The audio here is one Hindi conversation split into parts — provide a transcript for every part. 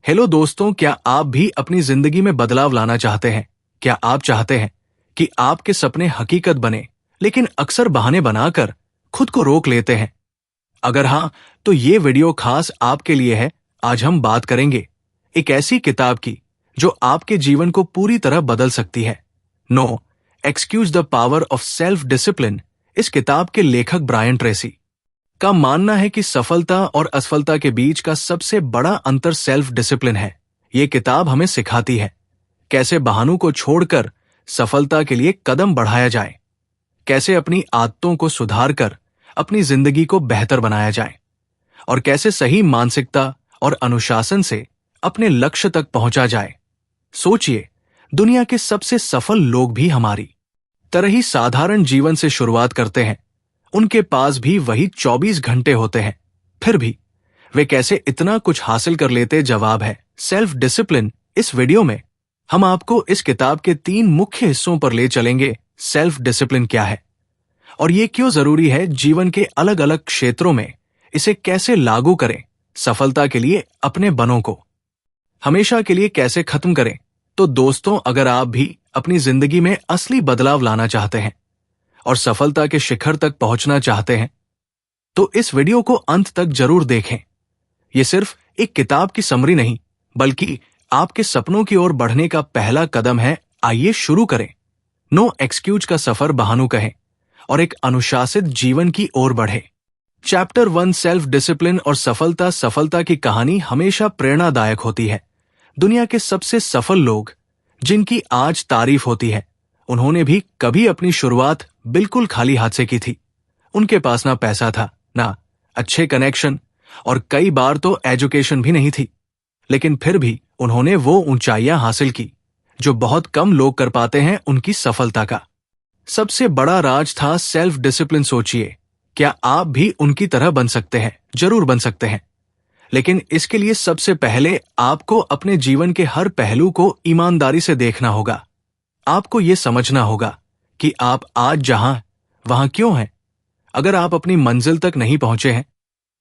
हेलो दोस्तों, क्या आप भी अपनी जिंदगी में बदलाव लाना चाहते हैं? क्या आप चाहते हैं कि आपके सपने हकीकत बने, लेकिन अक्सर बहाने बनाकर खुद को रोक लेते हैं? अगर हाँ, तो ये वीडियो खास आपके लिए है। आज हम बात करेंगे एक ऐसी किताब की जो आपके जीवन को पूरी तरह बदल सकती है। No excuse the power of self discipline. इस किताब के लेखक ब्रायन ट्रेसी का मानना है कि सफलता और असफलता के बीच का सबसे बड़ा अंतर सेल्फ डिसिप्लिन है। ये किताब हमें सिखाती है कैसे बहानों को छोड़कर सफलता के लिए कदम बढ़ाया जाए, कैसे अपनी आदतों को सुधार कर अपनी जिंदगी को बेहतर बनाया जाए, और कैसे सही मानसिकता और अनुशासन से अपने लक्ष्य तक पहुंचा जाए। सोचिए, दुनिया के सबसे सफल लोग भी हमारी तरह ही साधारण जीवन से शुरुआत करते हैं। उनके पास भी वही 24 घंटे होते हैं, फिर भी वे कैसे इतना कुछ हासिल कर लेते? जवाब है सेल्फ डिसिप्लिन। इस वीडियो में हम आपको इस किताब के 3 मुख्य हिस्सों पर ले चलेंगे। सेल्फ डिसिप्लिन क्या है और ये क्यों जरूरी है? जीवन के अलग अलग क्षेत्रों में इसे कैसे लागू करें? सफलता के लिए अपने बनों को हमेशा के लिए कैसे खत्म करें? तो दोस्तों, अगर आप भी अपनी जिंदगी में असली बदलाव लाना चाहते हैं और सफलता के शिखर तक पहुंचना चाहते हैं, तो इस वीडियो को अंत तक जरूर देखें। यह सिर्फ एक किताब की समरी नहीं, बल्कि आपके सपनों की ओर बढ़ने का पहला कदम है। आइए शुरू करें। नो एक्सक्यूज का सफर बहानों कहें और एक अनुशासित जीवन की ओर बढ़े। चैप्टर 1, सेल्फ डिसिप्लिन और सफलता। सफलता की कहानी हमेशा प्रेरणादायक होती है। दुनिया के सबसे सफल लोग जिनकी आज तारीफ होती है, उन्होंने भी कभी अपनी शुरुआत बिल्कुल खाली हाथ से की थी। उनके पास ना पैसा था, ना अच्छे कनेक्शन, और कई बार तो एजुकेशन भी नहीं थी। लेकिन फिर भी उन्होंने वो ऊंचाइयां हासिल की जो बहुत कम लोग कर पाते हैं। उनकी सफलता का सबसे बड़ा राज था सेल्फ डिसिप्लिन। सोचिए, क्या आप भी उनकी तरह बन सकते हैं? जरूर बन सकते हैं, लेकिन इसके लिए सबसे पहले आपको अपने जीवन के हर पहलू को ईमानदारी से देखना होगा। आपको यह समझना होगा कि आप आज जहां वहां क्यों हैं। अगर आप अपनी मंजिल तक नहीं पहुंचे हैं,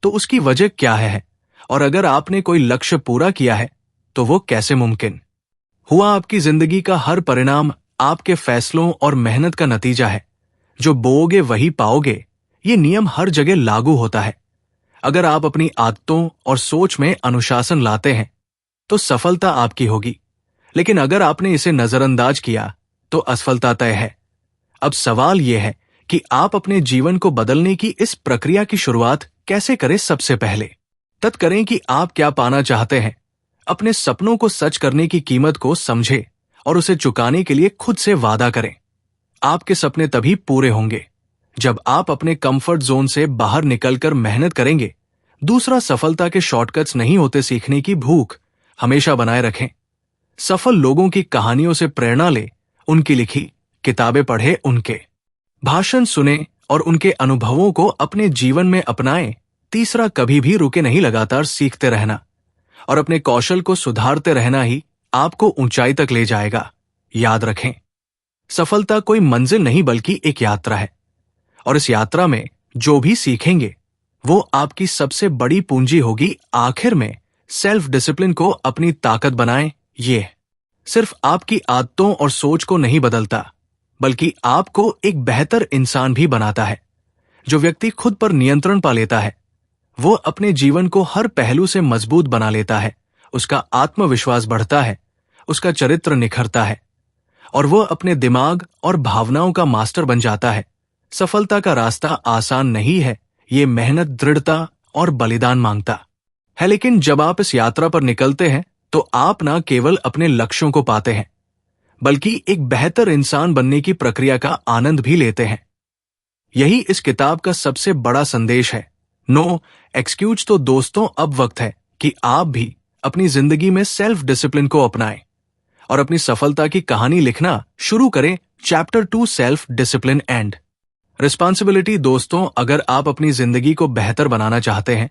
तो उसकी वजह क्या है? और अगर आपने कोई लक्ष्य पूरा किया है, तो वो कैसे मुमकिन हुआ? आपकी जिंदगी का हर परिणाम आपके फैसलों और मेहनत का नतीजा है। जो बोओगे वही पाओगे, ये नियम हर जगह लागू होता है। अगर आप अपनी आदतों और सोच में अनुशासन लाते हैं, तो सफलता आपकी होगी। लेकिन अगर आपने इसे नजरअंदाज किया, तो असफलता तय है। अब सवाल यह है कि आप अपने जीवन को बदलने की इस प्रक्रिया की शुरुआत कैसे करें? सबसे पहले तय करें कि आप क्या पाना चाहते हैं। अपने सपनों को सच करने की कीमत को समझें और उसे चुकाने के लिए खुद से वादा करें। आपके सपने तभी पूरे होंगे जब आप अपने कंफर्ट जोन से बाहर निकलकर मेहनत करेंगे। दूसरा, सफलता के शॉर्टकट्स नहीं होते। सीखने की भूख हमेशा बनाए रखें। सफल लोगों की कहानियों से प्रेरणा ले, उनकी लिखी किताबें पढ़े, उनके भाषण सुने और उनके अनुभवों को अपने जीवन में अपनाएं। तीसरा, कभी भी रुके नहीं, लगातार सीखते रहना और अपने कौशल को सुधारते रहना ही आपको ऊंचाई तक ले जाएगा। याद रखें, सफलता कोई मंजिल नहीं बल्कि एक यात्रा है, और इस यात्रा में जो भी सीखेंगे वो आपकी सबसे बड़ी पूंजी होगी। आखिर में, सेल्फ डिसिप्लिन को अपनी ताकत बनाएं। ये सिर्फ आपकी आदतों और सोच को नहीं बदलता, बल्कि आपको एक बेहतर इंसान भी बनाता है। जो व्यक्ति खुद पर नियंत्रण पा लेता है, वो अपने जीवन को हर पहलू से मजबूत बना लेता है। उसका आत्मविश्वास बढ़ता है, उसका चरित्र निखरता है, और वो अपने दिमाग और भावनाओं का मास्टर बन जाता है। सफलता का रास्ता आसान नहीं है, ये मेहनत, दृढ़ता और बलिदान मांगता है। लेकिन जब आप इस यात्रा पर निकलते हैं, तो आप न केवल अपने लक्ष्यों को पाते हैं, बल्कि एक बेहतर इंसान बनने की प्रक्रिया का आनंद भी लेते हैं। यही इस किताब का सबसे बड़ा संदेश है। No excuse. तो दोस्तों, अब वक्त है कि आप भी अपनी जिंदगी में सेल्फ डिसिप्लिन को अपनाएं और अपनी सफलता की कहानी लिखना शुरू करें। Chapter 2, self discipline and responsibility. दोस्तों, अगर आप अपनी जिंदगी को बेहतर बनाना चाहते हैं,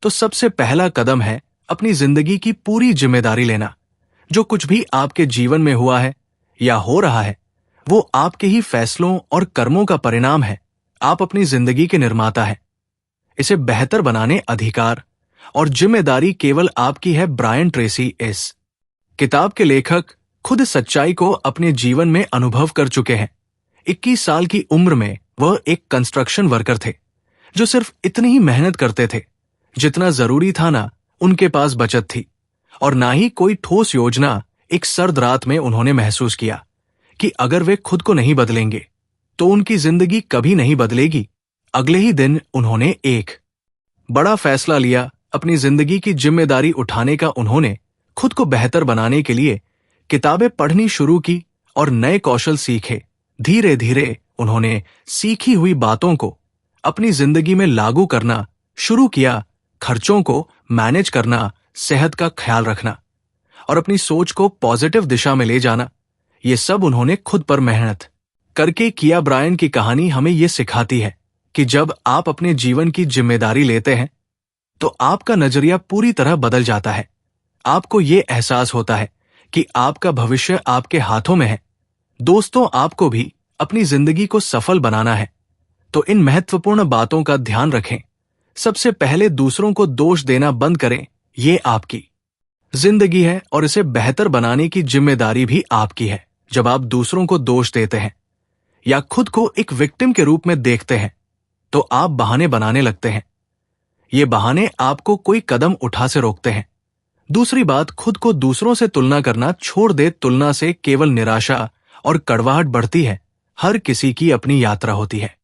तो सबसे पहला कदम है अपनी जिंदगी की पूरी जिम्मेदारी लेना। जो कुछ भी आपके जीवन में हुआ है या हो रहा है, वो आपके ही फैसलों और कर्मों का परिणाम है। आप अपनी जिंदगी के निर्माता हैं। इसे बेहतर बनाने, अधिकार और जिम्मेदारी केवल आपकी है। ब्रायन ट्रेसी इस किताब के लेखक खुद इस सच्चाई को अपने जीवन में अनुभव कर चुके हैं। 21 साल की उम्र में वह एक कंस्ट्रक्शन वर्कर थे जो सिर्फ इतनी ही मेहनत करते थे जितना जरूरी था ना उनके पास बचत थी और ना ही कोई ठोस योजना। एक सर्द रात में उन्होंने महसूस किया कि अगर वे खुद को नहीं बदलेंगे तो उनकी जिंदगी कभी नहीं बदलेगी। अगले ही दिन उन्होंने एक बड़ा फैसला लिया। अपनी जिंदगी की जिम्मेदारी उठाने का उन्होंने खुद को बेहतर बनाने के लिए किताबें पढ़नी शुरू की और नए कौशल सीखे। धीरे धीरे उन्होंने सीखी हुई बातों को अपनी जिंदगी में लागू करना शुरू किया। खर्चों को मैनेज करना, सेहत का ख्याल रखना और अपनी सोच को पॉजिटिव दिशा में ले जाना, ये सब उन्होंने खुद पर मेहनत करके किया। ब्रायन की कहानी हमें ये सिखाती है कि जब आप अपने जीवन की जिम्मेदारी लेते हैं तो आपका नजरिया पूरी तरह बदल जाता है। आपको ये एहसास होता है कि आपका भविष्य आपके हाथों में है। दोस्तों, आपको भी अपनी जिंदगी को सफल बनाना है तो इन महत्वपूर्ण बातों का ध्यान रखें। सबसे पहले दूसरों को दोष देना बंद करें। ये आपकी जिंदगी है और इसे बेहतर बनाने की जिम्मेदारी भी आपकी है। जब आप दूसरों को दोष देते हैं या खुद को एक विक्टिम के रूप में देखते हैं तो आप बहाने बनाने लगते हैं। ये बहाने आपको कोई कदम उठा से रोकते हैं। दूसरी बात, खुद को दूसरों से तुलना करना छोड़ दे। तुलना से केवल निराशा और कड़वाहट बढ़ती है। हर किसी की अपनी यात्रा होती है।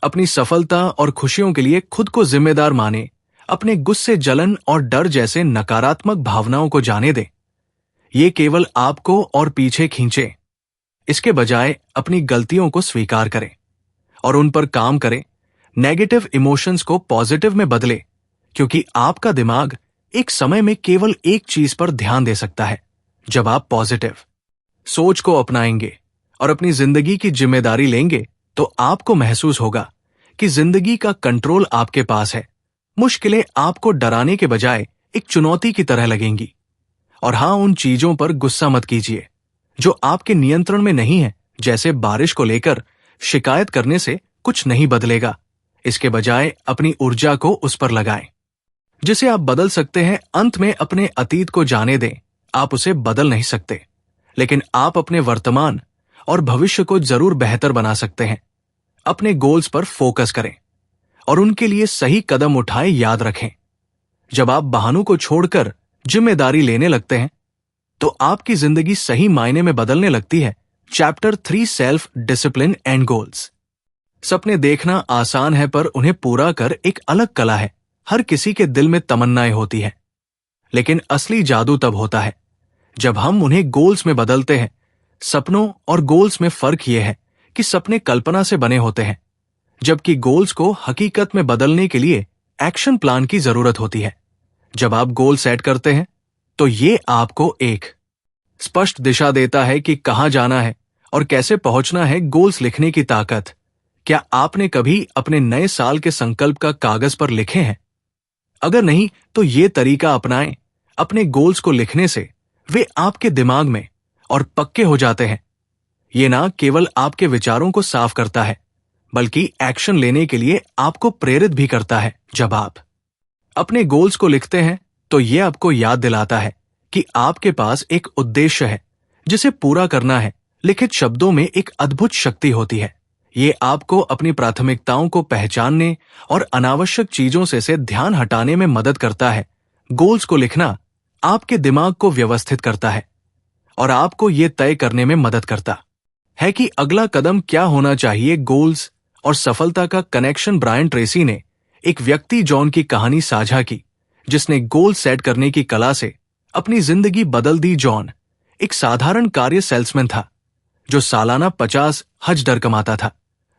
अपनी सफलता और खुशियों के लिए खुद को जिम्मेदार माने। अपने गुस्से, जलन और डर जैसे नकारात्मक भावनाओं को जाने दें। ये केवल आपको और पीछे खींचे। इसके बजाय अपनी गलतियों को स्वीकार करें और उन पर काम करें। नेगेटिव इमोशंस को पॉजिटिव में बदले, क्योंकि आपका दिमाग एक समय में केवल एक चीज पर ध्यान दे सकता है। जब आप पॉजिटिव सोच को अपनाएंगे और अपनी जिंदगी की जिम्मेदारी लेंगे तो आपको महसूस होगा कि जिंदगी का कंट्रोल आपके पास है। मुश्किलें आपको डराने के बजाय एक चुनौती की तरह लगेंगी। और हाँ, उन चीजों पर गुस्सा मत कीजिए जो आपके नियंत्रण में नहीं है। जैसे बारिश को लेकर शिकायत करने से कुछ नहीं बदलेगा। इसके बजाय अपनी ऊर्जा को उस पर लगाएं जिसे आप बदल सकते हैं। अंत में अपने अतीत को जाने दें। आप उसे बदल नहीं सकते, लेकिन आप अपने वर्तमान और भविष्य को जरूर बेहतर बना सकते हैं। अपने गोल्स पर फोकस करें और उनके लिए सही कदम उठाएं। याद रखें, जब आप बहानों को छोड़कर जिम्मेदारी लेने लगते हैं तो आपकी जिंदगी सही मायने में बदलने लगती है। Chapter 3, self discipline and goals. सपने देखना आसान है पर उन्हें पूरा कर एक अलग कला है। हर किसी के दिल में तमन्नाएं होती हैं, लेकिन असली जादू तब होता है जब हम उन्हें गोल्स में बदलते हैं। सपनों और गोल्स में फर्क यह है कि सपने कल्पना से बने होते हैं, जबकि गोल्स को हकीकत में बदलने के लिए एक्शन प्लान की जरूरत होती है। जब आप गोल सेट करते हैं तो ये आपको एक स्पष्ट दिशा देता है कि कहां जाना है और कैसे पहुंचना है। गोल्स लिखने की ताकत। क्या आपने कभी अपने नए साल के संकल्प का कागज पर लिखे हैं? अगर नहीं तो ये तरीका अपनाएं। अपने गोल्स को लिखने से वे आपके दिमाग में और पक्के हो जाते हैं। ये ना केवल आपके विचारों को साफ करता है, बल्कि एक्शन लेने के लिए आपको प्रेरित भी करता है। जब आप अपने गोल्स को लिखते हैं तो ये आपको याद दिलाता है कि आपके पास एक उद्देश्य है जिसे पूरा करना है। लिखित शब्दों में एक अद्भुत शक्ति होती है। ये आपको अपनी प्राथमिकताओं को पहचानने और अनावश्यक चीजों से ध्यान हटाने में मदद करता है। गोल्स को लिखना आपके दिमाग को व्यवस्थित करता है और आपको ये तय करने में मदद करता है कि अगला कदम क्या होना चाहिए। गोल्स और सफलता का कनेक्शन। ब्रायन ट्रेसी ने एक व्यक्ति जॉन की कहानी साझा की जिसने गोल सेट करने की कला से अपनी जिंदगी बदल दी। जॉन एक साधारण कार्य सेल्समैन था जो सालाना 50 हज डर कमाता था,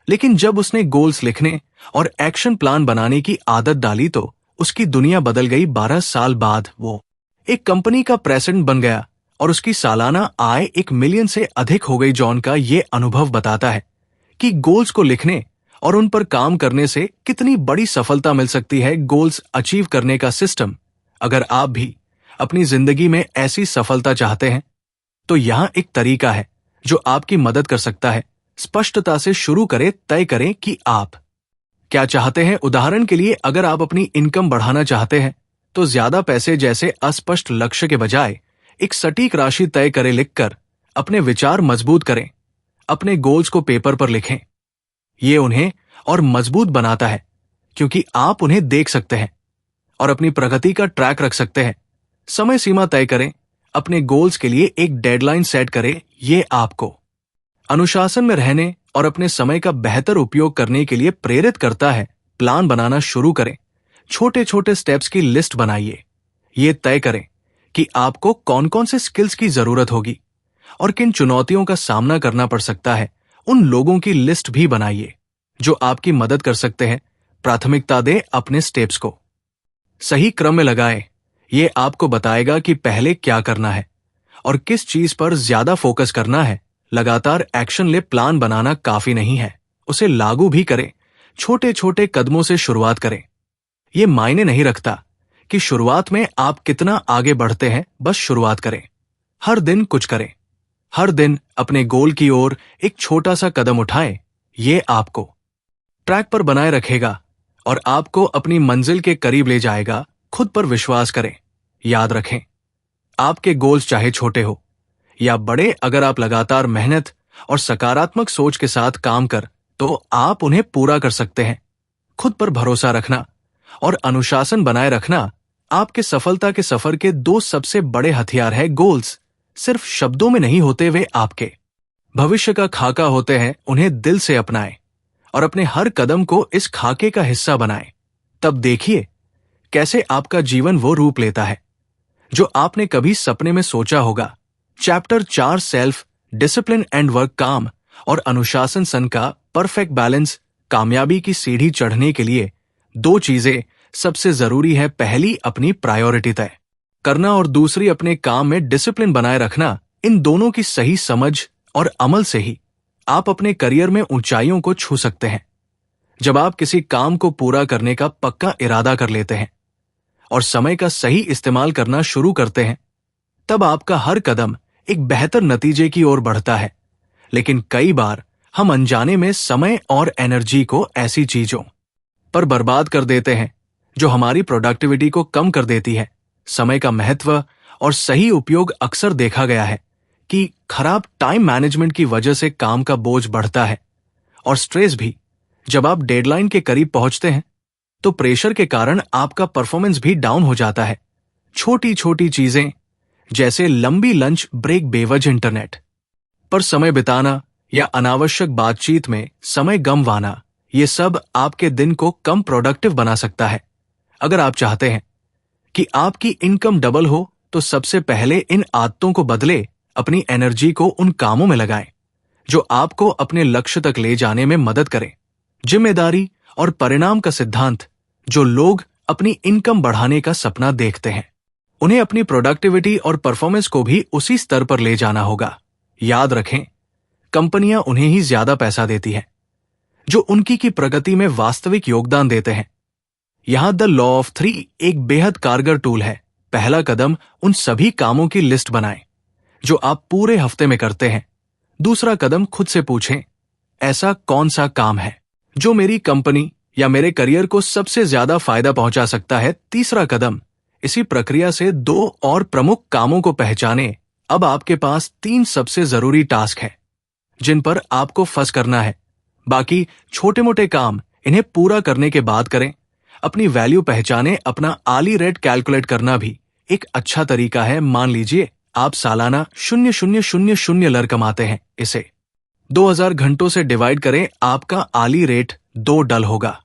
लेकिन जब उसने गोल्स लिखने और एक्शन प्लान बनाने की आदत डाली तो उसकी दुनिया बदल गई। 12 साल बाद वो एक कंपनी का प्रेसिडेंट बन गया और उसकी सालाना आय 1 मिलियन से अधिक हो गई। जॉन का ये अनुभव बताता है कि गोल्स को लिखने और उन पर काम करने से कितनी बड़ी सफलता मिल सकती है। गोल्स अचीव करने का सिस्टम। अगर आप भी अपनी जिंदगी में ऐसी सफलता चाहते हैं तो यहां एक तरीका है जो आपकी मदद कर सकता है। स्पष्टता से शुरू करें। तय करें कि आप क्या चाहते हैं। उदाहरण के लिए, अगर आप अपनी इनकम बढ़ाना चाहते हैं तो ज्यादा पैसे जैसे अस्पष्ट लक्ष्य के बजाय एक सटीक राशि तय करें लिखकर अपने विचार मजबूत करें। अपने गोल्स को पेपर पर लिखें। ये उन्हें और मजबूत बनाता है क्योंकि आप उन्हें देख सकते हैं और अपनी प्रगति का ट्रैक रख सकते हैं। समय सीमा तय करें। अपने गोल्स के लिए एक डेडलाइन सेट करें। ये आपको अनुशासन में रहने और अपने समय का बेहतर उपयोग करने के लिए प्रेरित करता है। प्लान बनाना शुरू करें। छोटे छोटे स्टेप्स की लिस्ट बनाइए। ये तय करें कि आपको कौन कौन से स्किल्स की जरूरत होगी और किन चुनौतियों का सामना करना पड़ सकता है। उन लोगों की लिस्ट भी बनाइए जो आपकी मदद कर सकते हैं। प्राथमिकता दें अपने स्टेप्स को। सही क्रम में लगाएं। ये आपको बताएगा कि पहले क्या करना है और किस चीज पर ज्यादा फोकस करना है। लगातार एक्शन ले। प्लान बनाना काफी नहीं है, उसे लागू भी करें। छोटे छोटे कदमों से शुरुआत करें। यह मायने नहीं रखता कि शुरुआत में आप कितना आगे बढ़ते हैं, बस शुरुआत करें। हर दिन कुछ करें। हर दिन अपने गोल की ओर एक छोटा सा कदम उठाएं। यह आपको ट्रैक पर बनाए रखेगा और आपको अपनी मंजिल के करीब ले जाएगा। खुद पर विश्वास करें। याद रखें, आपके गोल्स चाहे छोटे हो या बड़े, अगर आप लगातार मेहनत और सकारात्मक सोच के साथ काम कर तो आप उन्हें पूरा कर सकते हैं। खुद पर भरोसा रखना और अनुशासन बनाए रखना आपके सफलता के सफर के दो सबसे बड़े हथियार हैं। गोल्स सिर्फ शब्दों में नहीं होते, वे आपके भविष्य का खाका होते हैं। उन्हें दिल से अपनाएं और अपने हर कदम को इस खाके का हिस्सा बनाएं। तब देखिए कैसे आपका जीवन वो रूप लेता है जो आपने कभी सपने में सोचा होगा। Chapter 4 self discipline and work काम और अनुशासन सन का परफेक्ट बैलेंस। कामयाबी की सीढ़ी चढ़ने के लिए दो चीजें सबसे जरूरी है। पहली, अपनी प्रायोरिटी तय करना और दूसरी, अपने काम में डिसिप्लिन बनाए रखना। इन दोनों की सही समझ और अमल से ही आप अपने करियर में ऊंचाइयों को छू सकते हैं। जब आप किसी काम को पूरा करने का पक्का इरादा कर लेते हैं और समय का सही इस्तेमाल करना शुरू करते हैं, तब आपका हर कदम एक बेहतर नतीजे की ओर बढ़ता है। लेकिन कई बार हम अनजाने में समय और एनर्जी को ऐसी चीजों पर बर्बाद कर देते हैं जो हमारी प्रोडक्टिविटी को कम कर देती है। समय का महत्व और सही उपयोग अक्सर देखा गया है कि खराब टाइम मैनेजमेंट की वजह से काम का बोझ बढ़ता है और स्ट्रेस भी। जब आप डेडलाइन के करीब पहुंचते हैं तो प्रेशर के कारण आपका परफॉर्मेंस भी डाउन हो जाता है। छोटी छोटी चीजें जैसे लंबी लंच ब्रेक, बेवजह इंटरनेट पर समय बिताना या अनावश्यक बातचीत में समय गंवाना, ये सब आपके दिन को कम प्रोडक्टिव बना सकता है। अगर आप चाहते हैं कि आपकी इनकम डबल हो तो सबसे पहले इन आदतों को बदले। अपनी एनर्जी को उन कामों में लगाएं जो आपको अपने लक्ष्य तक ले जाने में मदद करें। जिम्मेदारी और परिणाम का सिद्धांत। जो लोग अपनी इनकम बढ़ाने का सपना देखते हैं, उन्हें अपनी प्रोडक्टिविटी और परफॉर्मेंस को भी उसी स्तर पर ले जाना होगा। याद रखें, कंपनियां उन्हें ही ज्यादा पैसा देती हैं जो उनकी की प्रगति में वास्तविक योगदान देते हैं। यहां द लॉ ऑफ 3 एक बेहद कारगर टूल है। पहला कदम, उन सभी कामों की लिस्ट बनाएं जो आप पूरे हफ्ते में करते हैं। दूसरा कदम, खुद से पूछें, ऐसा कौन सा काम है जो मेरी कंपनी या मेरे करियर को सबसे ज्यादा फायदा पहुंचा सकता है। तीसरा कदम, इसी प्रक्रिया से 2 और प्रमुख कामों को पहचानें। अब आपके पास 3 सबसे जरूरी टास्क हैं जिन पर आपको फंस करना है। बाकी छोटे मोटे काम इन्हें पूरा करने के बाद करें। अपनी वैल्यू पहचाने। अपना आली रेट कैलकुलेट करना भी एक अच्छा तरीका है। मान लीजिए आप सालाना 0.000 लर कमाते हैं। इसे 2000 घंटों से डिवाइड करें। आपका आली रेट $2 होगा।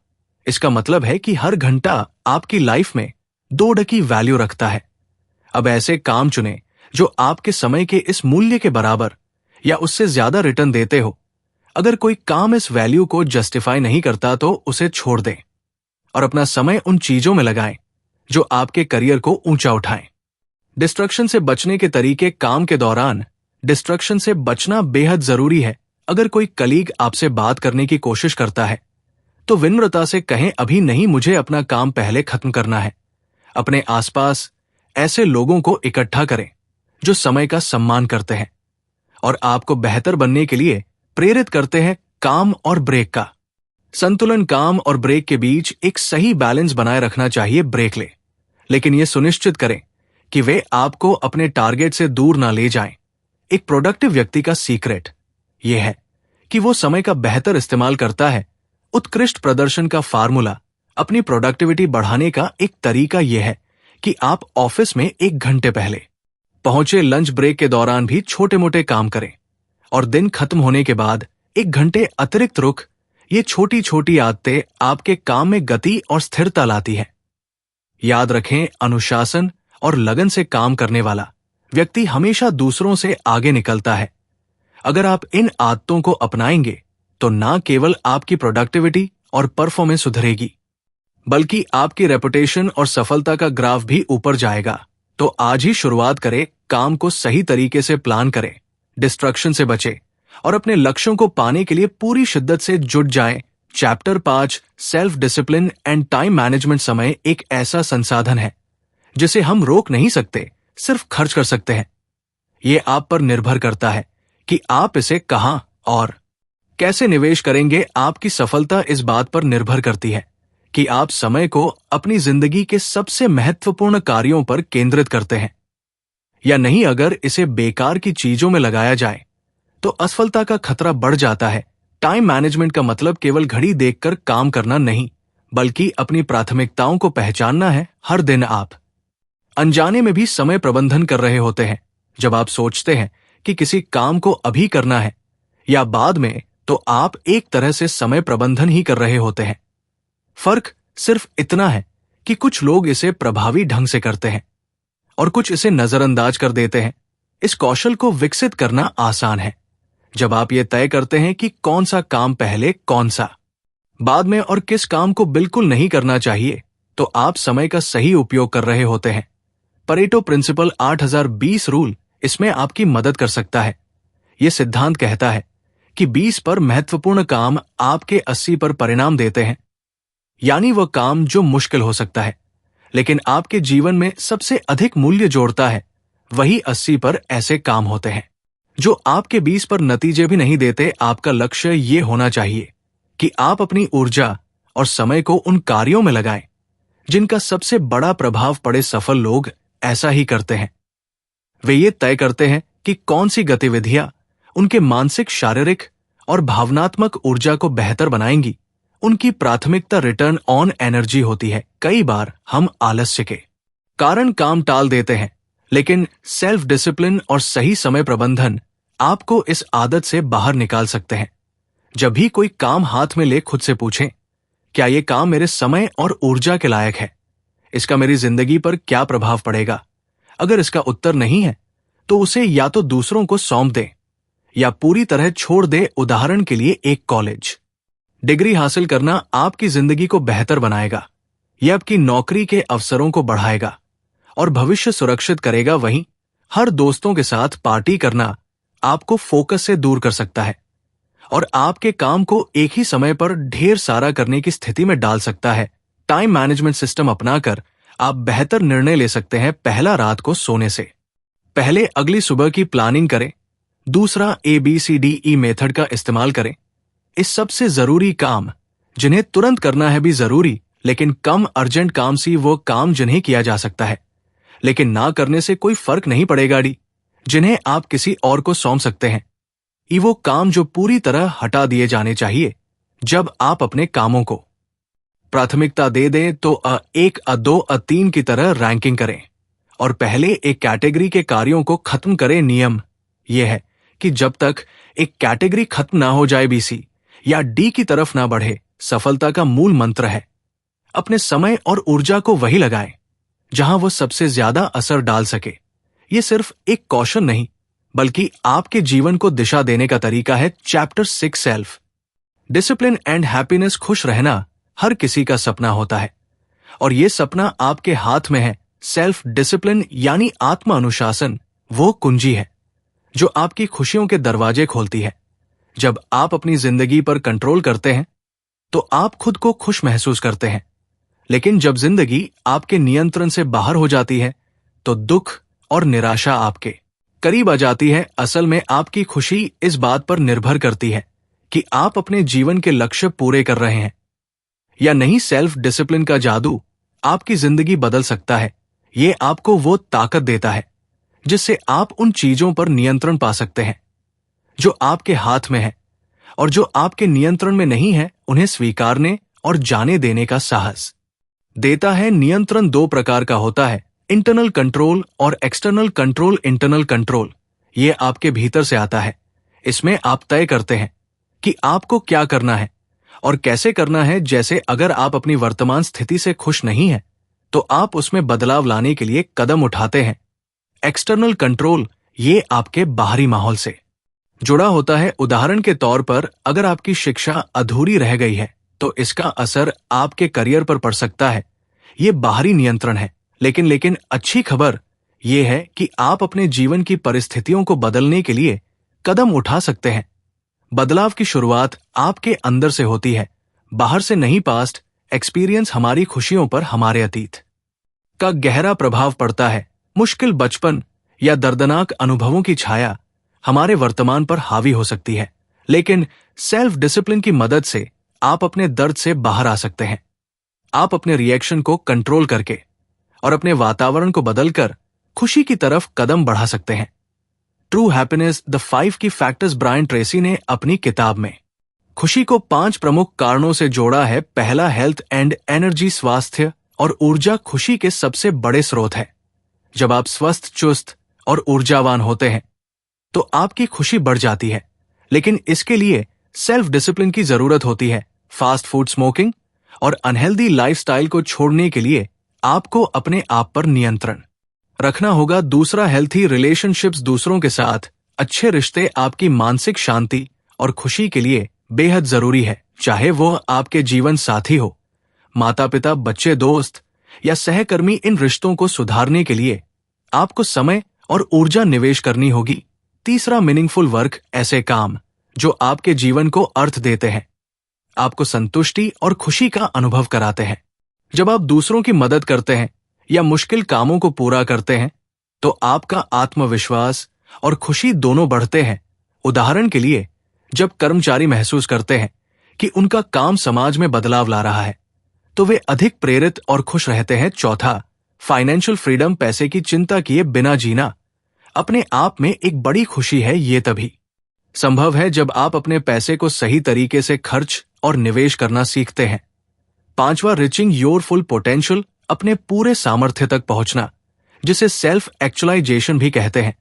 इसका मतलब है कि हर घंटा आपकी लाइफ में $2 की वैल्यू रखता है। अब ऐसे काम चुनें जो आपके समय के इस मूल्य के बराबर या उससे ज्यादा रिटर्न देते हो। अगर कोई काम इस वैल्यू को जस्टिफाई नहीं करता तो उसे छोड़ दें और अपना समय उन चीजों में लगाएं जो आपके करियर को ऊंचा उठाएं। डिस्ट्रक्शन से बचने के तरीके। काम के दौरान डिस्ट्रक्शन से बचना बेहद जरूरी है। अगर कोई कलीग आपसे बात करने की कोशिश करता है तो विनम्रता से कहें, अभी नहीं, मुझे अपना काम पहले खत्म करना है। अपने आसपास ऐसे लोगों को इकट्ठा करें जो समय का सम्मान करते हैं और आपको बेहतर बनने के लिए प्रेरित करते हैं। काम और ब्रेक का संतुलन। काम और ब्रेक के बीच एक सही बैलेंस बनाए रखना चाहिए। ब्रेक ले, लेकिन ये सुनिश्चित करें कि वे आपको अपने टारगेट से दूर ना ले जाएं। एक प्रोडक्टिव व्यक्ति का सीक्रेट यह है कि वो समय का बेहतर इस्तेमाल करता है। उत्कृष्ट प्रदर्शन का फार्मूला, अपनी प्रोडक्टिविटी बढ़ाने का एक तरीका यह है कि आप ऑफिस में 1 घंटे पहले पहुंचे लंच ब्रेक के दौरान भी छोटे मोटे काम करें और दिन खत्म होने के बाद 1 घंटे अतिरिक्त रुक। ये छोटी छोटी आदतें आपके काम में गति और स्थिरता लाती हैं। याद रखें, अनुशासन और लगन से काम करने वाला व्यक्ति हमेशा दूसरों से आगे निकलता है। अगर आप इन आदतों को अपनाएंगे तो ना केवल आपकी प्रोडक्टिविटी और परफॉर्मेंस सुधरेगी, बल्कि आपकी रेपुटेशन और सफलता का ग्राफ भी ऊपर जाएगा। तो आज ही शुरुआत करें, काम को सही तरीके से प्लान करें, डिस्ट्रक्शन से बचें और अपने लक्ष्यों को पाने के लिए पूरी शिद्दत से जुट जाएं। Chapter 5 self discipline and time management. समय एक ऐसा संसाधन है जिसे हम रोक नहीं सकते, सिर्फ खर्च कर सकते हैं। ये आप पर निर्भर करता है कि आप इसे कहां और कैसे निवेश करेंगे। आपकी सफलता इस बात पर निर्भर करती है कि आप समय को अपनी जिंदगी के सबसे महत्वपूर्ण कार्यों पर केंद्रित करते हैं या नहीं। अगर इसे बेकार की चीजों में लगाया जाए तो असफलता का खतरा बढ़ जाता है। टाइम मैनेजमेंट का मतलब केवल घड़ी देखकर काम करना नहीं, बल्कि अपनी प्राथमिकताओं को पहचानना है। हर दिन आप अनजाने में भी समय प्रबंधन कर रहे होते हैं। जब आप सोचते हैं कि किसी काम को अभी करना है या बाद में, तो आप एक तरह से समय प्रबंधन ही कर रहे होते हैं। फर्क सिर्फ इतना है कि कुछ लोग इसे प्रभावी ढंग से करते हैं और कुछ इसे नजरअंदाज कर देते हैं। इस कौशल को विकसित करना आसान है जब आप ये तय करते हैं कि कौन सा काम पहले, कौन सा बाद में और किस काम को बिल्कुल नहीं करना चाहिए, तो आप समय का सही उपयोग कर रहे होते हैं। परेटो प्रिंसिपल 8020 रूल इसमें आपकी मदद कर सकता है। यह सिद्धांत कहता है कि 20 पर महत्वपूर्ण काम आपके 80 पर परिणाम देते हैं। यानी वह काम जो मुश्किल हो सकता है लेकिन आपके जीवन में सबसे अधिक मूल्य जोड़ता है, वही 80 पर ऐसे काम होते हैं जो आपके 20 पर नतीजे भी नहीं देते। आपका लक्ष्य ये होना चाहिए कि आप अपनी ऊर्जा और समय को उन कार्यों में लगाएं जिनका सबसे बड़ा प्रभाव पड़े। सफल लोग ऐसा ही करते हैं। वे ये तय करते हैं कि कौन सी गतिविधियां उनके मानसिक, शारीरिक और भावनात्मक ऊर्जा को बेहतर बनाएंगी। उनकी प्राथमिकता रिटर्न ऑन एनर्जी होती है। कई बार हम आलस्य के कारण काम टाल देते हैं, लेकिन सेल्फ डिसिप्लिन और सही समय प्रबंधन आपको इस आदत से बाहर निकाल सकते हैं। जब भी कोई काम हाथ में ले, खुद से पूछें, क्या यह काम मेरे समय और ऊर्जा के लायक है? इसका मेरी जिंदगी पर क्या प्रभाव पड़ेगा? अगर इसका उत्तर नहीं है तो उसे या तो दूसरों को सौंप दें या पूरी तरह छोड़ दे। उदाहरण के लिए, एक कॉलेज डिग्री हासिल करना आपकी जिंदगी को बेहतर बनाएगा, यह आपकी नौकरी के अवसरों को बढ़ाएगा और भविष्य सुरक्षित करेगा। वहीं हर दोस्तों के साथ पार्टी करना आपको फोकस से दूर कर सकता है और आपके काम को एक ही समय पर ढेर सारा करने की स्थिति में डाल सकता है। टाइम मैनेजमेंट सिस्टम अपनाकर आप बेहतर निर्णय ले सकते हैं। पहला, रात को सोने से पहले अगली सुबह की प्लानिंग करें। दूसरा, ABCDE मेथड का इस्तेमाल करें। इस सबसे जरूरी काम जिन्हें तुरंत करना है भी जरूरी, लेकिन कम अर्जेंट काम सी वो काम जिन्हें किया जा सकता है लेकिन ना करने से कोई फर्क नहीं पड़ेगा जिन्हें आप किसी और को सौंप सकते हैं। वो काम जो पूरी तरह हटा दिए जाने चाहिए। जब आप अपने कामों को प्राथमिकता दे दें तो A1, A2, A3 की तरह रैंकिंग करें और पहले एक कैटेगरी के कार्यों को खत्म करें। नियम यह है कि जब तक एक कैटेगरी खत्म ना हो जाए, BC या D की तरफ ना बढ़े, सफलता का मूल मंत्र है अपने समय और ऊर्जा को वही लगाएं जहां वो सबसे ज्यादा असर डाल सके। ये सिर्फ एक कौशल नहीं, बल्कि आपके जीवन को दिशा देने का तरीका है। Chapter 6 self discipline and happiness. खुश रहना हर किसी का सपना होता है और ये सपना आपके हाथ में है। सेल्फ डिसिप्लिन यानी आत्म अनुशासन वो कुंजी है जो आपकी खुशियों के दरवाजे खोलती है। जब आप अपनी जिंदगी पर कंट्रोल करते हैं तो आप खुद को खुश महसूस करते हैं, लेकिन जब जिंदगी आपके नियंत्रण से बाहर हो जाती है तो दुख और निराशा आपके करीब आ जाती है। असल में आपकी खुशी इस बात पर निर्भर करती है कि आप अपने जीवन के लक्ष्य पूरे कर रहे हैं या नहीं। सेल्फ डिसिप्लिन का जादू आपकी जिंदगी बदल सकता है। ये आपको वो ताकत देता है जिससे आप उन चीजों पर नियंत्रण पा सकते हैं जो आपके हाथ में है, और जो आपके नियंत्रण में नहीं है उन्हें स्वीकारने और जाने देने का साहस देता है। नियंत्रण दो प्रकार का होता है, इंटरनल कंट्रोल और एक्सटर्नल कंट्रोल। इंटरनल कंट्रोल ये आपके भीतर से आता है। इसमें आप तय करते हैं कि आपको क्या करना है और कैसे करना है। जैसे अगर आप अपनी वर्तमान स्थिति से खुश नहीं हैं, तो आप उसमें बदलाव लाने के लिए कदम उठाते हैं। एक्सटर्नल कंट्रोल ये आपके बाहरी माहौल से जुड़ा होता है। उदाहरण के तौर पर, अगर आपकी शिक्षा अधूरी रह गई है तो इसका असर आपके करियर पर पड़ सकता है। ये बाहरी नियंत्रण है। लेकिन अच्छी खबर यह है कि आप अपने जीवन की परिस्थितियों को बदलने के लिए कदम उठा सकते हैं। बदलाव की शुरुआत आपके अंदर से होती है, बाहर से नहीं। पास्ट एक्सपीरियंस हमारी खुशियों पर हमारे अतीत का गहरा प्रभाव पड़ता है। मुश्किल बचपन या दर्दनाक अनुभवों की छाया हमारे वर्तमान पर हावी हो सकती है, लेकिन सेल्फ डिसिप्लिन की मदद से आप अपने दर्द से बाहर आ सकते हैं। आप अपने रिएक्शन को कंट्रोल करके और अपने वातावरण को बदलकर खुशी की तरफ कदम बढ़ा सकते हैं। ट्रू हैप्पीनेस द 5 की फैक्टर्स ब्रायन ट्रेसी ने अपनी किताब में खुशी को 5 प्रमुख कारणों से जोड़ा है। पहला, हेल्थ एंड एनर्जी। स्वास्थ्य और ऊर्जा खुशी के सबसे बड़े स्रोत है। जब आप स्वस्थ, चुस्त और ऊर्जावान होते हैं तो आपकी खुशी बढ़ जाती है, लेकिन इसके लिए सेल्फ डिसिप्लिन की जरूरत होती है। फास्ट फूड, स्मोकिंग और अनहेल्दी लाइफस्टाइल को छोड़ने के लिए आपको अपने आप पर नियंत्रण रखना होगा। दूसरा, हेल्थी रिलेशनशिप्स। दूसरों के साथ अच्छे रिश्ते आपकी मानसिक शांति और खुशी के लिए बेहद जरूरी है। चाहे वो आपके जीवन साथी हो, माता पिता, बच्चे, दोस्त या सहकर्मी, इन रिश्तों को सुधारने के लिए आपको समय और ऊर्जा निवेश करनी होगी। तीसरा, मीनिंगफुल वर्क। ऐसे काम जो आपके जीवन को अर्थ देते हैं, आपको संतुष्टि और खुशी का अनुभव कराते हैं। जब आप दूसरों की मदद करते हैं या मुश्किल कामों को पूरा करते हैं तो आपका आत्मविश्वास और खुशी दोनों बढ़ते हैं। उदाहरण के लिए, जब कर्मचारी महसूस करते हैं कि उनका काम समाज में बदलाव ला रहा है तो वे अधिक प्रेरित और खुश रहते हैं। चौथा, फाइनेंशियल फ्रीडम। पैसे की चिंता किए बिना जीना अपने आप में एक बड़ी खुशी है। ये तभी संभव है जब आप अपने पैसे को सही तरीके से खर्च और निवेश करना सीखते हैं। पांचवा, रीचिंग योर फुल पोटेंशियल। अपने पूरे सामर्थ्य तक पहुंचना, जिसे सेल्फ एक्चुअलाइजेशन भी कहते हैं,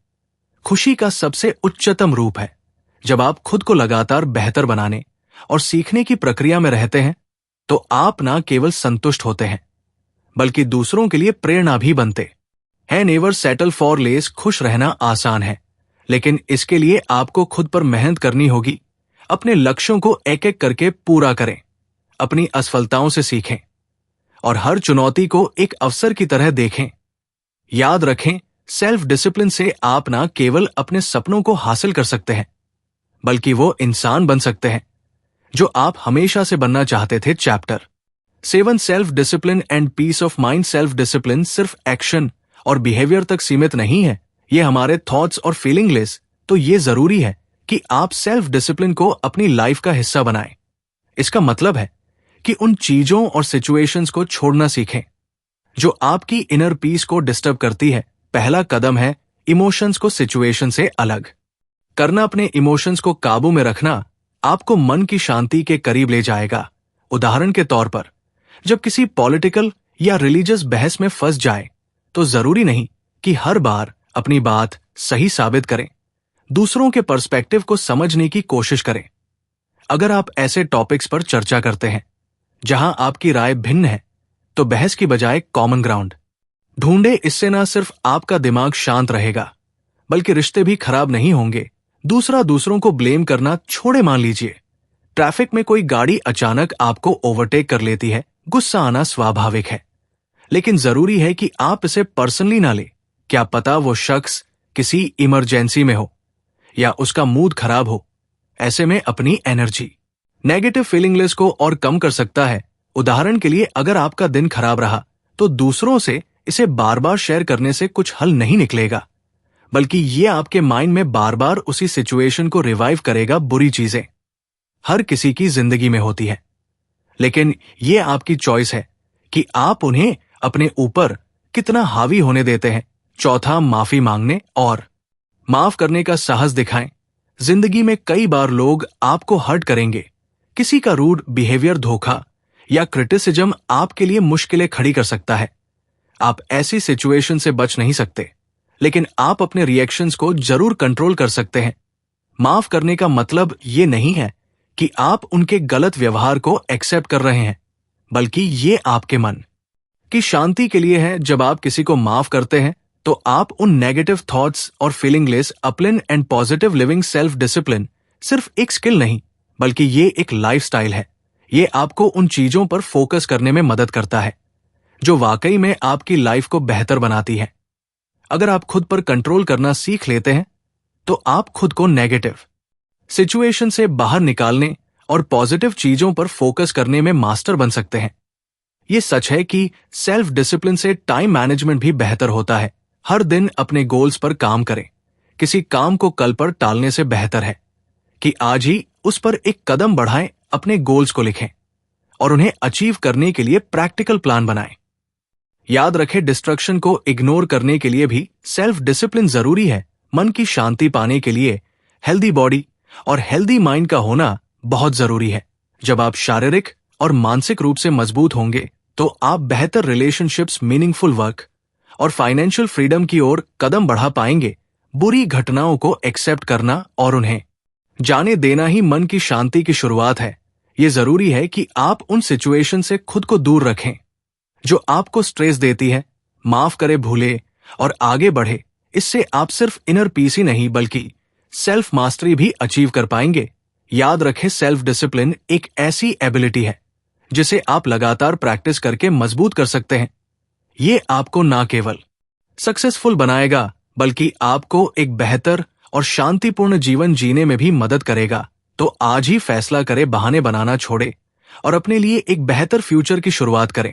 खुशी का सबसे उच्चतम रूप है। जब आप खुद को लगातार बेहतर बनाने और सीखने की प्रक्रिया में रहते हैं तो आप न केवल संतुष्ट होते हैं बल्कि दूसरों के लिए प्रेरणा भी बनते हैं। Never settle for less. खुश रहना आसान है, लेकिन इसके लिए आपको खुद पर मेहनत करनी होगी। अपने लक्ष्यों को एक एक करके पूरा करें, अपनी असफलताओं से सीखें और हर चुनौती को एक अवसर की तरह देखें। याद रखें, सेल्फ डिसिप्लिन से आप न केवल अपने सपनों को हासिल कर सकते हैं बल्कि वो इंसान बन सकते हैं जो आप हमेशा से बनना चाहते थे। Chapter 7, self discipline and peace of mind. Self discipline सिर्फ एक्शन और बिहेवियर तक सीमित नहीं है, ये हमारे थॉट्स और फीलिंगलेस। तो ये जरूरी है कि आप सेल्फ डिसिप्लिन को अपनी लाइफ का हिस्सा बनाएं। इसका मतलब है कि उन चीजों और सिचुएशंस को छोड़ना सीखें जो आपकी इनर पीस को डिस्टर्ब करती है। पहला कदम है इमोशंस को सिचुएशन से अलग करना। अपने इमोशंस को काबू में रखना आपको मन की शांति के करीब ले जाएगा। उदाहरण के तौर पर, जब किसी पॉलिटिकल या रिलीजियस बहस में फंस जाए तो जरूरी नहीं कि हर बार अपनी बात सही साबित करें। दूसरों के पर्सपेक्टिव को समझने की कोशिश करें। अगर आप ऐसे टॉपिक्स पर चर्चा करते हैं जहां आपकी राय भिन्न है तो बहस की बजाय कॉमन ग्राउंड ढूंढे। इससे न सिर्फ आपका दिमाग शांत रहेगा बल्कि रिश्ते भी खराब नहीं होंगे। दूसरा, दूसरों को ब्लेम करना छोड़े। मान लीजिए ट्रैफिक में कोई गाड़ी अचानक आपको ओवरटेक कर लेती है। गुस्सा आना स्वाभाविक है, लेकिन जरूरी है कि आप इसे पर्सनली ना ले। क्या पता वो शख्स किसी इमरजेंसी में हो या उसका मूड खराब हो। ऐसे में अपनी एनर्जी नेगेटिव फीलिंगलेस को और कम कर सकता है। उदाहरण के लिए, अगर आपका दिन खराब रहा तो दूसरों से इसे बार बार शेयर करने से कुछ हल नहीं निकलेगा, बल्कि ये आपके माइंड में बार बार उसी सिचुएशन को रिवाइव करेगा। बुरी चीजें हर किसी की जिंदगी में होती है, लेकिन ये आपकी चॉइस है कि आप उन्हें अपने ऊपर कितना हावी होने देते हैं। चौथा, माफी मांगने और माफ करने का साहस दिखाएं। जिंदगी में कई बार लोग आपको हर्ट करेंगे। किसी का रूड बिहेवियर, धोखा या क्रिटिसिज्म आपके लिए मुश्किलें खड़ी कर सकता है। आप ऐसी सिचुएशन से बच नहीं सकते, लेकिन आप अपने रिएक्शंस को जरूर कंट्रोल कर सकते हैं। माफ करने का मतलब ये नहीं है कि आप उनके गलत व्यवहार को एक्सेप्ट कर रहे हैं, बल्कि ये आपके मन की शांति के लिए है। जब आप किसी को माफ करते हैं तो आप उन नेगेटिव थॉट्स और फीलिंगलेस अपलिन and positive living self discipline सिर्फ एक स्किल नहीं, बल्कि ये एक लाइफस्टाइल है। ये आपको उन चीजों पर फोकस करने में मदद करता है जो वाकई में आपकी लाइफ को बेहतर बनाती है। अगर आप खुद पर कंट्रोल करना सीख लेते हैं तो आप खुद को नेगेटिव सिचुएशन से बाहर निकालने और पॉजिटिव चीजों पर फोकस करने में मास्टर बन सकते हैं। यह सच है कि सेल्फ डिसिप्लिन से टाइम मैनेजमेंट भी बेहतर होता है। हर दिन अपने गोल्स पर काम करें। किसी काम को कल पर टालने से बेहतर है कि आज ही उस पर एक कदम बढ़ाएं। अपने गोल्स को लिखें और उन्हें अचीव करने के लिए प्रैक्टिकल प्लान बनाएं। याद रखें, डिस्ट्रक्शन को इग्नोर करने के लिए भी सेल्फ डिसिप्लिन जरूरी है। मन की शांति पाने के लिए हेल्दी बॉडी और हेल्दी माइंड का होना बहुत जरूरी है। जब आप शारीरिक और मानसिक रूप से मजबूत होंगे तो आप बेहतर रिलेशनशिप्स, मीनिंगफुल वर्क और फाइनेंशियल फ्रीडम की ओर कदम बढ़ा पाएंगे। बुरी घटनाओं को एक्सेप्ट करना और उन्हें जाने देना ही मन की शांति की शुरुआत है। यह जरूरी है कि आप उन सिचुएशन से खुद को दूर रखें जो आपको स्ट्रेस देती है। माफ करे, भूले और आगे बढ़े। इससे आप सिर्फ इनर पीस ही नहीं बल्कि सेल्फ मास्टरी भी अचीव कर पाएंगे। याद रखें, सेल्फ डिसिप्लिन एक ऐसी एबिलिटी है जिसे आप लगातार प्रैक्टिस करके मजबूत कर सकते हैं। ये आपको ना केवल सक्सेसफुल बनाएगा बल्कि आपको एक बेहतर और शांतिपूर्ण जीवन जीने में भी मदद करेगा। तो आज ही फैसला करें, बहाने बनाना छोड़े और अपने लिए एक बेहतर फ्यूचर की शुरुआत करें।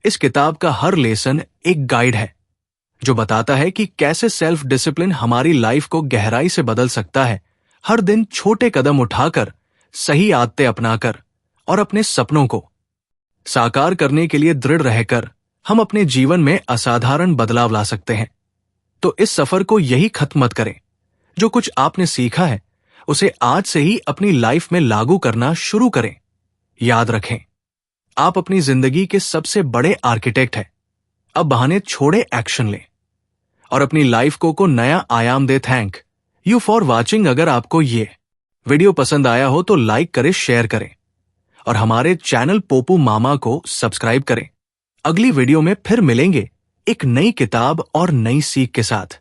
इस किताब का हर लेसन एक गाइड है जो बताता है कि कैसे सेल्फ डिसिप्लिन हमारी लाइफ को गहराई से बदल सकता है। हर दिन छोटे कदम उठाकर, सही आदतें अपनाकर और अपने सपनों को साकार करने के लिए दृढ़ रहकर हम अपने जीवन में असाधारण बदलाव ला सकते हैं। तो इस सफर को यही खत्म मत करें। जो कुछ आपने सीखा है उसे आज से ही अपनी लाइफ में लागू करना शुरू करें। याद रखें, आप अपनी जिंदगी के सबसे बड़े आर्किटेक्ट हैं। अब बहाने छोड़े, एक्शन लें और अपनी लाइफ को नया आयाम दे। Thank you for watching. अगर आपको ये वीडियो पसंद आया हो तो लाइक करें, शेयर करें और हमारे चैनल पोपू मामा को सब्सक्राइब करें। अगली वीडियो में फिर मिलेंगे एक नई किताब और नई सीख के साथ।